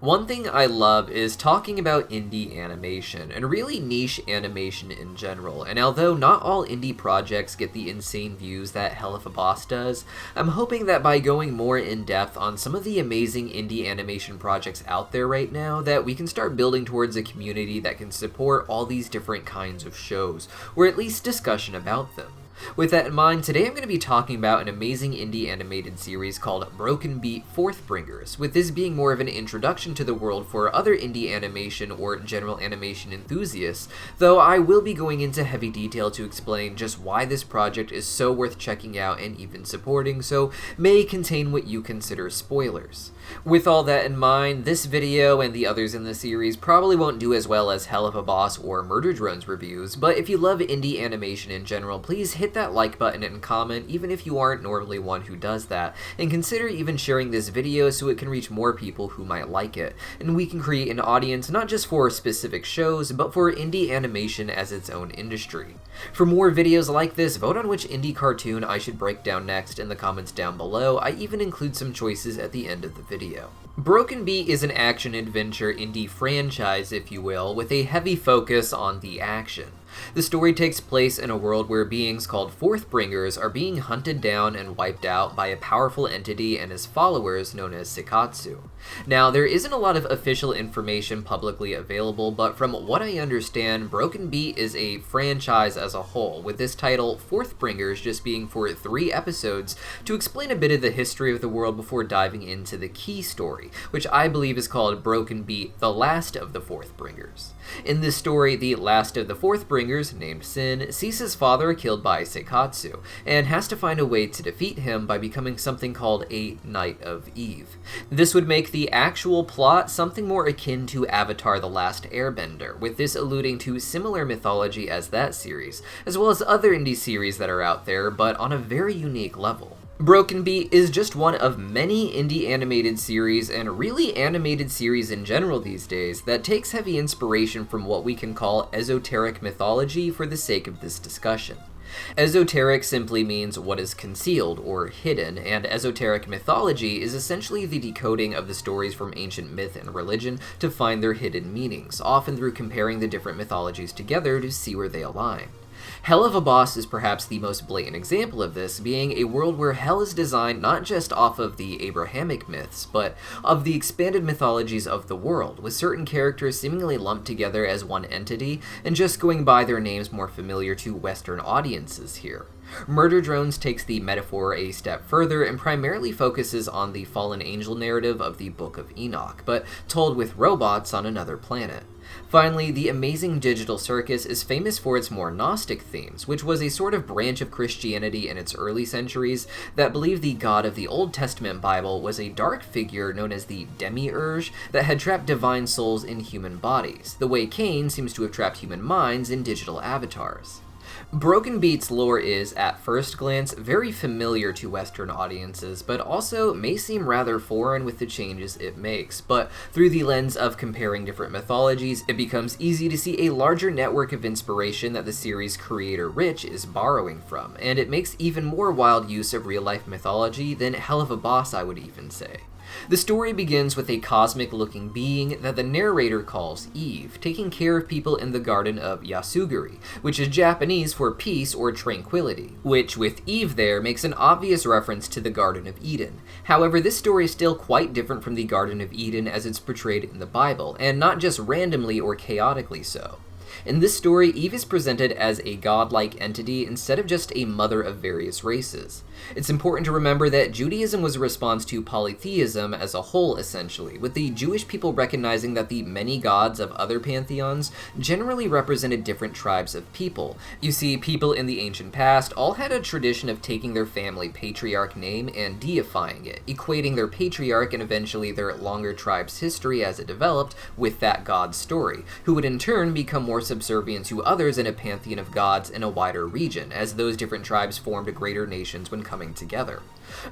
One thing I love is talking about indie animation, and really niche animation in general, and although not all indie projects get the insane views that Hell of a Boss does, I'm hoping that by going more in depth on some of the amazing indie animation projects out there right now, that we can start building towards a community that can support all these different kinds of shows, or at least discussion about them. With that in mind, today I'm going to be talking about an amazing indie animated series called Broken Beat Forthbringers, with this being more of an introduction to the world for other indie animation or general animation enthusiasts, though I will be going into heavy detail to explain just why this project is so worth checking out and even supporting, so may contain what you consider spoilers. With all that in mind, this video and the others in the series probably won't do as well as Hell of a Boss or Murder Drones reviews, but if you love indie animation in general, please hit that like button and comment even if you aren't normally one who does that, and consider even sharing this video so it can reach more people who might like it, and we can create an audience not just for specific shows, but for indie animation as its own industry. For more videos like this, vote on which indie cartoon I should break down next in the comments down below. I even include some choices at the end of the video. Broken Beat is an action-adventure indie franchise, if you will, with a heavy focus on the action. The story takes place in a world where beings called Forthbringers are being hunted down and wiped out by a powerful entity and his followers known as Sekatsu. Now, there isn't a lot of official information publicly available, but from what I understand, Broken Beat is a franchise as a whole, with this title, Forthbringers, just being for 3 episodes to explain a bit of the history of the world before diving into the key story, which I believe is called Broken Beat, The Last of the Forthbringers. In this story, the last of the Forthbringers, named Sin, sees his father killed by Sekatsu, and has to find a way to defeat him by becoming something called a Knight of Eve. This would make the actual plot something more akin to Avatar: The Last Airbender, with this alluding to similar mythology as that series, as well as other indie series that are out there, but on a very unique level. Broken Beat is just one of many indie animated series, and really animated series in general these days, that takes heavy inspiration from what we can call esoteric mythology for the sake of this discussion. Esoteric simply means what is concealed or hidden, and esoteric mythology is essentially the decoding of the stories from ancient myth and religion to find their hidden meanings, often through comparing the different mythologies together to see where they align. Hell of a Boss is perhaps the most blatant example of this, being a world where hell is designed not just off of the Abrahamic myths, but of the expanded mythologies of the world, with certain characters seemingly lumped together as one entity, and just going by their names more familiar to Western audiences here. Murder Drones takes the metaphor a step further and primarily focuses on the fallen angel narrative of the Book of Enoch, but told with robots on another planet. Finally, the amazing Digital Circus is famous for its more Gnostic themes, which was a sort of branch of Christianity in its early centuries that believed the God of the Old Testament Bible was a dark figure known as the Demiurge that had trapped divine souls in human bodies, the way Cain seems to have trapped human minds in digital avatars. Broken Beat's lore is, at first glance, very familiar to Western audiences, but also may seem rather foreign with the changes it makes, but through the lens of comparing different mythologies, it becomes easy to see a larger network of inspiration that the series' creator Rich is borrowing from, and it makes even more wild use of real-life mythology than Hell of a Boss, I would even say. The story begins with a cosmic-looking being that the narrator calls Eve, taking care of people in the garden of Yasuguri, which is Japanese for peace or tranquility, which, with Eve there, makes an obvious reference to the Garden of Eden. However, this story is still quite different from the Garden of Eden as it's portrayed in the Bible, and not just randomly or chaotically so. In this story, Eve is presented as a godlike entity instead of just a mother of various races. It's important to remember that Judaism was a response to polytheism as a whole, essentially, with the Jewish people recognizing that the many gods of other pantheons generally represented different tribes of people. You see, people in the ancient past all had a tradition of taking their family patriarch name and deifying it, equating their patriarch and eventually their longer tribe's history as it developed with that god's story, who would in turn become more subservient to others in a pantheon of gods in a wider region, as those different tribes formed greater nations when coming together.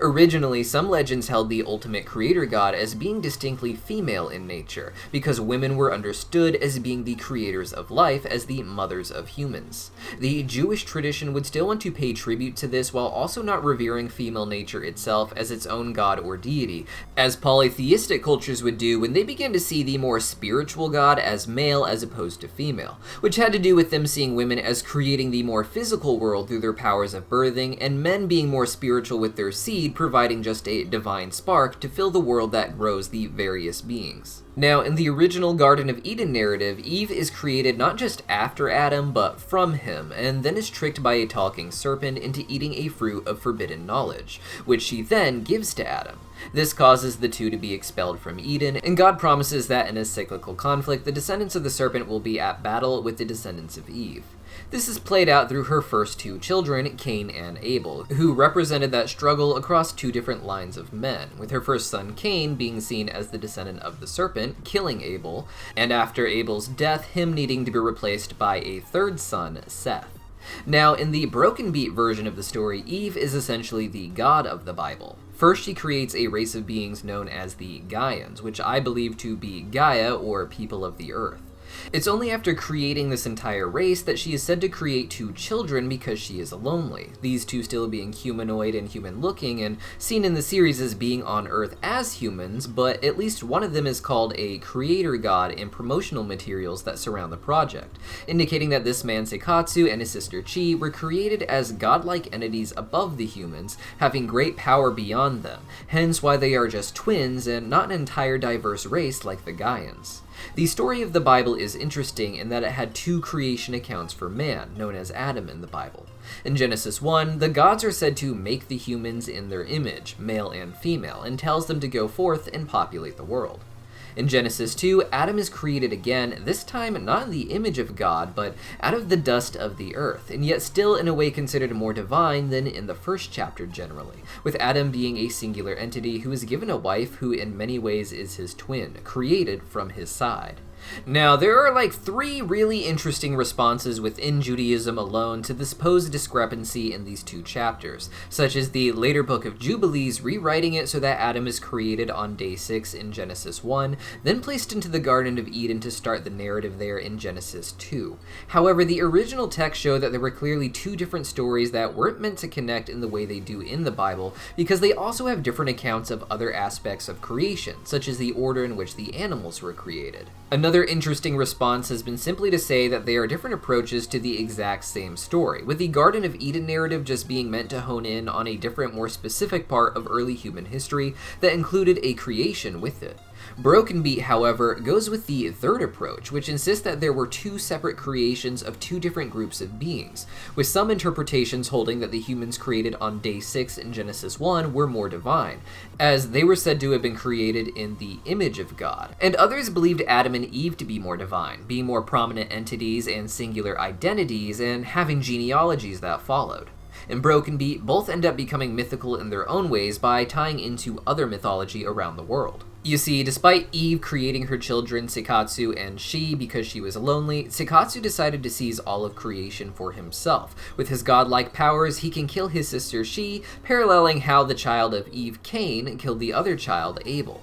Originally, some legends held the ultimate creator god as being distinctly female in nature, because women were understood as being the creators of life, as the mothers of humans. The Jewish tradition would still want to pay tribute to this while also not revering female nature itself as its own god or deity, as polytheistic cultures would do when they began to see the more spiritual god as male as opposed to female, which had to do with them seeing women as creating the more physical world through their powers of birthing, and men being more spiritual with their seed, providing just a divine spark to fill the world that grows the various beings. Now, in the original Garden of Eden narrative, Eve is created not just after Adam, but from him, and then is tricked by a talking serpent into eating a fruit of forbidden knowledge, which she then gives to Adam. This causes the two to be expelled from Eden, and God promises that in a cyclical conflict, the descendants of the serpent will be at battle with the descendants of Eve. This is played out through her first two children, Cain and Abel, who represented that struggle across two different lines of men, with her first son Cain being seen as the descendant of the serpent, killing Abel, and after Abel's death, him needing to be replaced by a third son, Seth. Now, in the Broken Beat version of the story, Eve is essentially the god of the Bible. First, she creates a race of beings known as the Gaians, which I believe to be Gaia, or people of the earth. It's only after creating this entire race that she is said to create two children because she is lonely, these two still being humanoid and human-looking and seen in the series as being on Earth as humans, but at least one of them is called a creator god in promotional materials that surround the project, indicating that this man Sekatsu and his sister Chi were created as godlike entities above the humans, having great power beyond them, hence why they are just twins and not an entire diverse race like the Gaians. The story of the Bible is interesting in that it had two creation accounts for man, known as Adam in the Bible. In Genesis 1, the gods are said to make the humans in their image, male and female, and tells them to go forth and populate the world. In Genesis 2, Adam is created again, this time not in the image of God, but out of the dust of the earth, and yet still in a way considered more divine than in the first chapter generally, with Adam being a singular entity who is given a wife who in many ways is his twin, created from his side. Now, there are like three really interesting responses within Judaism alone to the supposed discrepancy in these two chapters, such as the later Book of Jubilees rewriting it so that Adam is created on day 6 in Genesis 1, then placed into the Garden of Eden to start the narrative there in Genesis 2. However, the original text showed that there were clearly two different stories that weren't meant to connect in the way they do in the Bible, because they also have different accounts of other aspects of creation, such as the order in which the animals were created. Another interesting response has been simply to say that they are different approaches to the exact same story, with the Garden of Eden narrative just being meant to hone in on a different, more specific part of early human history that included a creation with it. Broken Beat, however, goes with the third approach, which insists that there were two separate creations of two different groups of beings, with some interpretations holding that the humans created on day 6 in Genesis 1 were more divine, as they were said to have been created in the image of God, and others believed Adam and Eve to be more divine, being more prominent entities and singular identities, and having genealogies that followed. In Broken Beat, both end up becoming mythical in their own ways by tying into other mythology around the world. You see, despite Eve creating her children Sekatsu and Shi because she was lonely, Sekatsu decided to seize all of creation for himself. With his godlike powers, he can kill his sister Shi, paralleling how the child of Eve, Cain, killed the other child, Abel.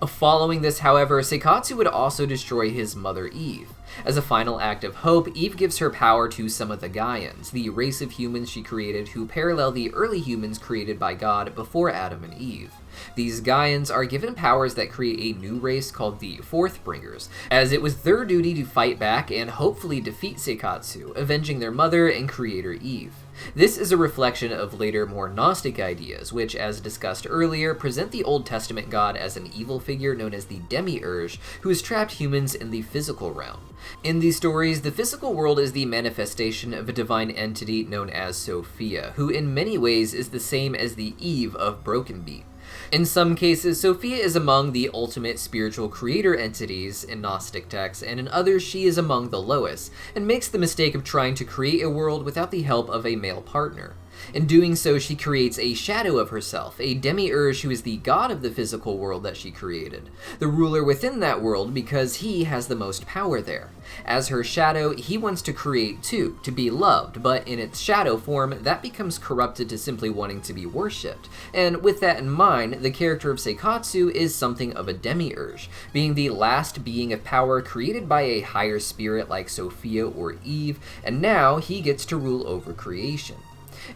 Following this, however, Sekatsu would also destroy his mother Eve. As a final act of hope, Eve gives her power to some of the Gaians, the race of humans she created who parallel the early humans created by God before Adam and Eve. These Gaians are given powers that create a new race called the Forthbringers, as it was their duty to fight back and hopefully defeat Sekatsu, avenging their mother and creator Eve. This is a reflection of later, more Gnostic ideas, which, as discussed earlier, present the Old Testament God as an evil figure known as the Demiurge, who has trapped humans in the physical realm. In these stories, the physical world is the manifestation of a divine entity known as Sophia, who in many ways is the same as the Eve of Broken Beat. In some cases, Sophia is among the ultimate spiritual creator entities in Gnostic texts, and in others she is among the lowest, and makes the mistake of trying to create a world without the help of a male partner. In doing so, she creates a shadow of herself, a demiurge who is the god of the physical world that she created, the ruler within that world because he has the most power there. As her shadow, he wants to create too, to be loved, but in its shadow form, that becomes corrupted to simply wanting to be worshipped. And with that in mind, the character of Seikatsu is something of a demiurge, being the last being of power created by a higher spirit like Sophia or Eve, and now he gets to rule over creation.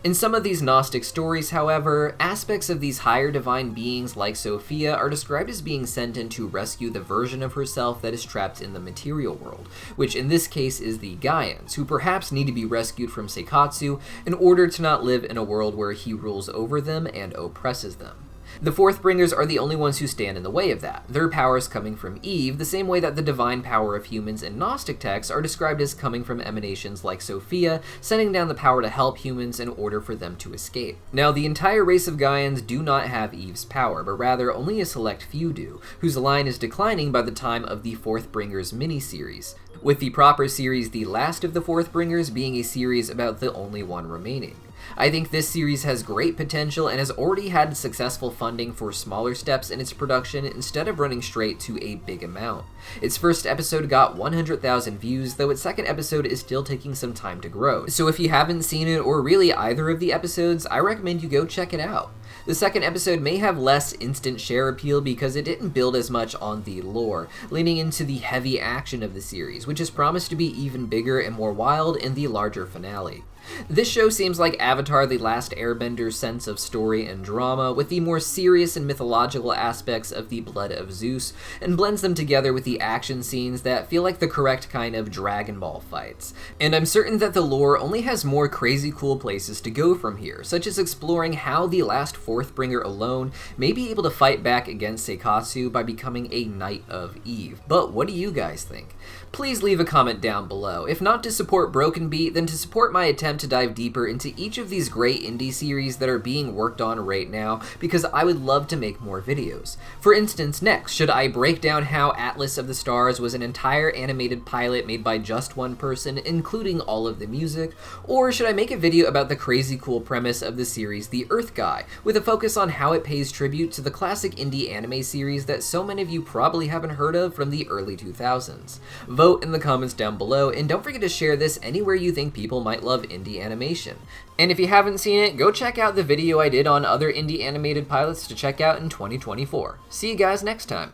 In some of these Gnostic stories, however, aspects of these higher divine beings like Sophia are described as being sent in to rescue the version of herself that is trapped in the material world, which in this case is the guans, who perhaps need to be rescued from Seikatsu in order to not live in a world where he rules over them and oppresses them. The Forthbringers are the only ones who stand in the way of that, their powers coming from Eve, the same way that the divine power of humans in Gnostic texts are described as coming from emanations like Sophia, sending down the power to help humans in order for them to escape. Now, the entire race of Gaians do not have Eve's power, but rather only a select few do, whose line is declining by the time of the Forthbringers miniseries, with the proper series The Last of the Forthbringers being a series about the only one remaining. I think this series has great potential and has already had successful funding for smaller steps in its production instead of running straight to a big amount. Its first episode got 100,000 views, though its second episode is still taking some time to grow. So if you haven't seen it, or really either of the episodes, I recommend you go check it out. The second episode may have less instant share appeal because it didn't build as much on the lore, leaning into the heavy action of the series, which is promised to be even bigger and more wild in the larger finale. This show seems like Avatar: The Last Airbender's sense of story and drama, with the more serious and mythological aspects of the blood of Zeus, and blends them together with the action scenes that feel like the correct kind of Dragon Ball fights. And I'm certain that the lore only has more crazy cool places to go from here, such as exploring how the last Forthbringer alone may be able to fight back against Seikatsu by becoming a Knight of Eve. But what do you guys think? Please leave a comment down below, if not to support Broken Beat, then to support my attempt to dive deeper into each of these great indie series that are being worked on right now, because I would love to make more videos. For instance, next, should I break down how Atlas of the Stars was an entire animated pilot made by just one person, including all of the music, or should I make a video about the crazy cool premise of the series The Earth Guy, with a focus on how it pays tribute to the classic indie anime series that so many of you probably haven't heard of from the early 2000s? Vote in the comments down below, and don't forget to share this anywhere you think people might love indie animation. And if you haven't seen it, go check out the video I did on other indie animated pilots to check out in 2024. See you guys next time.